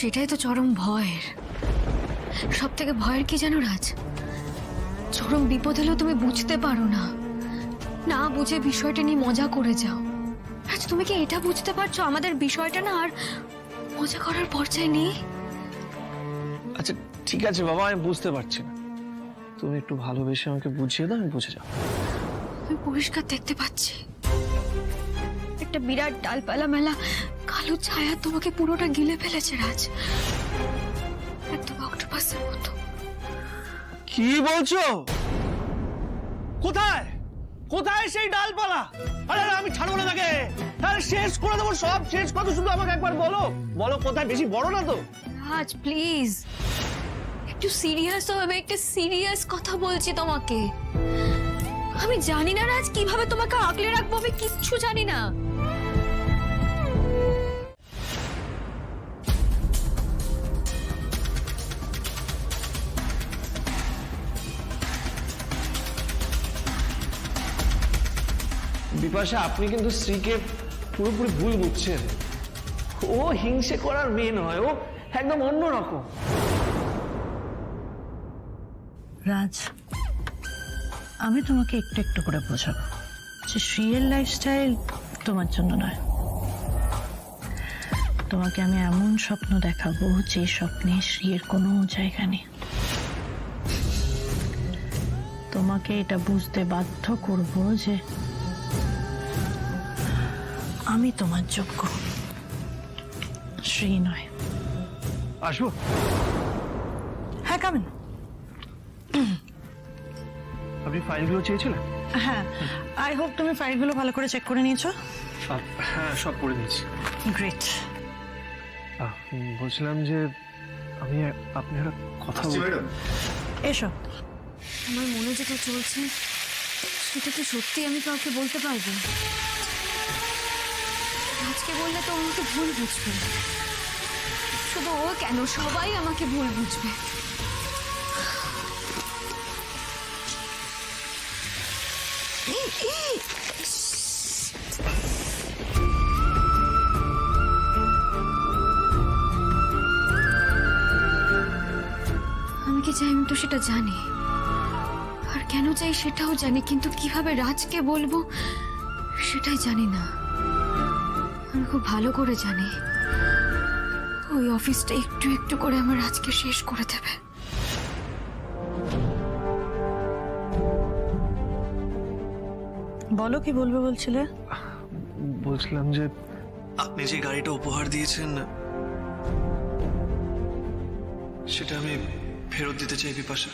সেটাই তো চরম ভয়ের। সব থেকে ভয়ের কি জানো রাজ, চরম বিপদ হলেও তুমি বুঝতে পারো না, না বুঝে বিষয়টা নিয়ে মজা করে যাও। রাজ, তুমি কি এটা বুঝতে পারছো আমাদের বিষয়টা না আর মজা করার পর্যায়ে নেই? আচ্ছা ঠিক আছে বাবা, আমি বুঝতে পারছি না, তুমি একটু ভালোবেসে আমাকে বুঝিয়ে দাও, আমি বুঝে যাবো। আমি পরিষ্কার দেখতে পাচ্ছি একটা বিরাট ডালপালা মেলা কালো ছায়া তোমাকে পুরোটা গিলে ফেলেছে রাজ, একদম অক্টোপাসের মতো। কি বলছো? কোথায় কোথায় সেই ডালপালা? আরে আমি ছাড়বো না তাকে, তাহলে শেষ করে দেবো, সব শেষ কথা। শুধু আমাকে একবার বলো বলো কোথায়, বেশি বড় না তো। রাজ প্লিজ একটু সিরিয়াস হও, আমি একটা সিরিয়াস কথা বলছি তোমাকে। আমি জানি না রাজ কিভাবে তোমাকে আগলে রাখবো, আমি কিচ্ছু জানি না। বিপাশা, আপনি কিন্তু স্ত্রীকে পুরোপুরি ভুল বুঝছেন। ও হিংসে করার মেয়ে নয়, ও একদম অন্যরকম। রাজ, আমি তোমাকে একটু একটু করে বোঝাবো যে শ্রীয়ের লাইফস্টাইল তোমার জন্য নয়। তোমাকে আমি এমন স্বপ্ন দেখাবো যে স্বপ্নে শ্রীয়ের কোনো জায়গা নেই। তোমাকে এটা বুঝতে বাধ্য করব যে আমি তোমার যোগ্য, শ্রী নয়। আসবো? হ্যাঁ, কামেন। আপনি ফাইলগুলো চেয়েছিলেন? হ্যাঁ, আই হোপ তুমি ফাইলগুলো ভালো করে চেক করে নিয়েছো। হ্যাঁ, সব পড়ে নিয়েছি। গ্রেট। বলছিলাম যে আমি আপনি একটা কথা বলবেন? এসো। আমার মনে যেটা চলছে সেটা তো সত্যি আমি কাউকে বলতে পারবো না। আজকে বললে তো আমাকে ভুল বুঝবে, শুধু ও কেন, সবাই আমাকে ভুল বুঝবে। আমি কি চাই আমি তো সেটা জানি, আর কেন চাই সেটাও জানি, কিন্তু কিভাবে রাজকে বলবো সেটাই জানি না। আমি খুব ভালো করে জানি ওই অফিসটা একটু একটু করে আমার রাজকে শেষ করে দেবে। বলো, কি বলবে বলছিলে? বলছিলাম যে আপনি যে গাড়িটা উপহার দিয়েছেন সেটা আমি ফেরত দিতে চাই বিপাশা।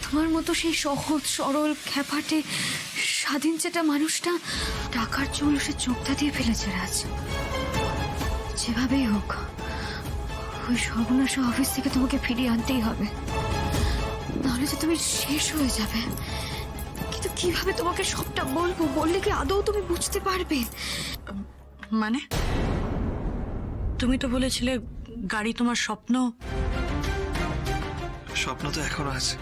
তোমার মতো সেই সহজ সরল খ্যাপাটে স্বাধীন চেটা মানুষটা টাকার জন্য সে চোখটা দিয়ে ফেলেছে রাজ। যেভাবেই হোক ওই সর্বনাশ অফিস থেকে তোমাকে ফিরিয়ে আনতেই হবে, নাহলে যে তুমি শেষ হয়ে যাবে। কিন্তু কিভাবে তোমাকে সবটা বলবো, বললে কি আদৌ তুমি বুঝতে পারবে? মানে তুমি তো বলেছিলে গাড়ি তোমার স্বপ্ন। স্বপ্ন তো এখনো আছে,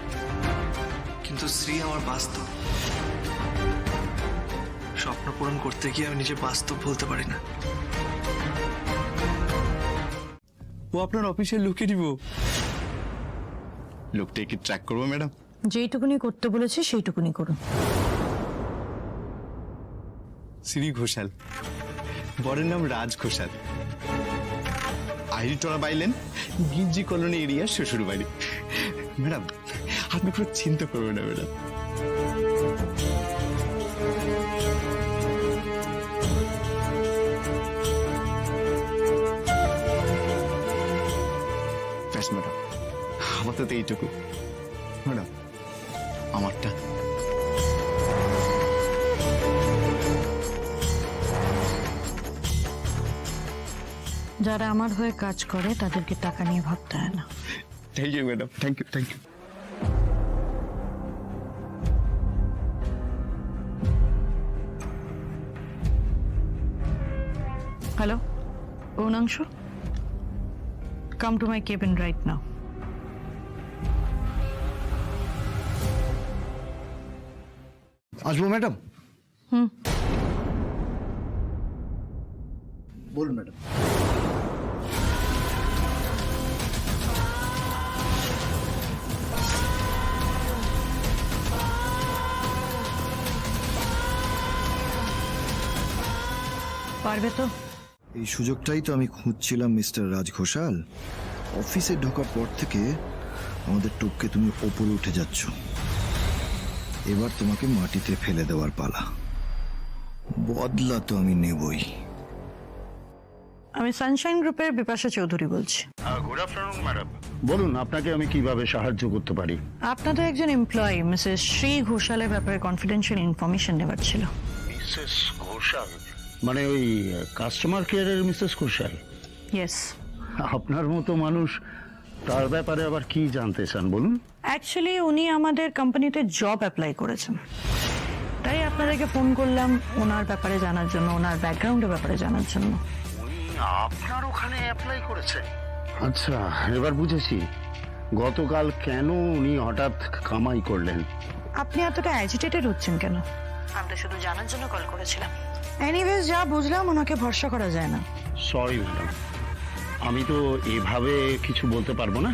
কিন্তু স্ত্রী আমার বাস্তব। স্বপ্ন পূরণ করতে গিয়ে আমি নিজের বাস্তব বলতে পারি না। ও আপনার অফিসের লুকে নিব। লোকটা কি ট্র্যাক করবো ম্যাডাম? যেইটুকুনি করতে বলেছে সেইটুকুনি করো। শ্রী ঘোষাল, বরের নাম রাজ Ghoshal, Ahiritola bylane, গিঞ্জি colony area, শ্বশুর বাড়ি। ম্যাডাম আপনি কোনো চিন্তা করবেন না ম্যাডাম। ব্যাস ম্যাডাম, আপাতত এইটুকু। ম্যাডাম আমারটা। যারা আমার হয়ে কাজ করে তাদেরকে টাকা নিয়ে ভাবতে হয় না। Thank you madam, thank you, thank you. Hello, পূর্ণাংশ? Come to my cabin right now. আসবো ম্যাডাম? বলুন ম্যাডাম। পারবে তো? এই সুযোগটাই তো আমি খুঁজছিলাম মিস্টার রাজ ঘোষাল। অফিসে ঢোকার পর থেকে আমাদের টপকে তুমি ওপরে উঠে যাচ্ছ, এবার তোমাকে মাটিতে ফেলে দেওয়ার পালা। বদলা তো আমি নেবই। আমি সানশাইন গ্রুপের বিপাশা চৌধুরী বলছি। গুড আফটারনুন ম্যাডাম, বলুন আপনাকে আমি কিভাবে সাহায্য করতে পারি? আপনাদের একজন এমপ্লয়ি মিসেস শ্রী ঘোষালের ব্যাপারে কনফিডেন্সিয়াল ইনফরমেশন নেবার ছিল। মিসেস ঘোষাল মানে ওই কাস্টমার কেয়ারের মিসেস ঘোষাল? ইয়েস। আপনার মতো মানুষ তার ব্যাপারে আবার কি জানতে চান বলুন? অ্যাকচুয়ালি উনি আমাদের কোম্পানিতে জব অ্যাপ্লাই করেছেন, তাই আপনাদেরকে ফোন করলাম ওনার ব্যাপারে জানার জন্য, ওনার ব্যাকগ্রাউন্ডের ব্যাপারে জানার জন্য। উনি আপনার ওখানে অ্যাপ্লাই করেছেন? আচ্ছা, এবার বুঝেছি গতকাল কেন উনি হঠাৎ কামাই করলেন। আপনি এতটা অ্যাজিটেটেড হচ্ছেন কেন? আমি তো শুধু জানার জন্য কল করেছিলাম। এনিওয়েজ, যা বুঝলাম ওনাকে ভরসা করা যায় না। সরি ম্যাডাম, আমি তো এভাবে কিছু বলতে পারবো না।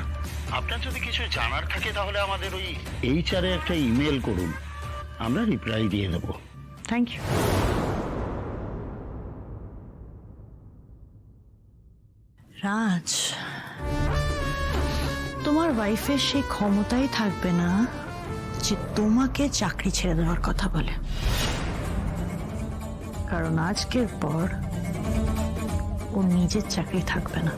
আপনার যদি কিছু জানার থাকে তাহলে আমাদের ওই HR-এ একটা ইমেল করুন, আমরা রিপ্লাই দিয়ে দেবো। Thank you. রাজ, তোমার ওয়াইফের সেই ক্ষমতাই থাকবে না যে তোমাকে চাকরি ছেড়ে দেওয়ার কথা বলে, কারণ আজকের পর ও নিজের চাকরি থাকবে না।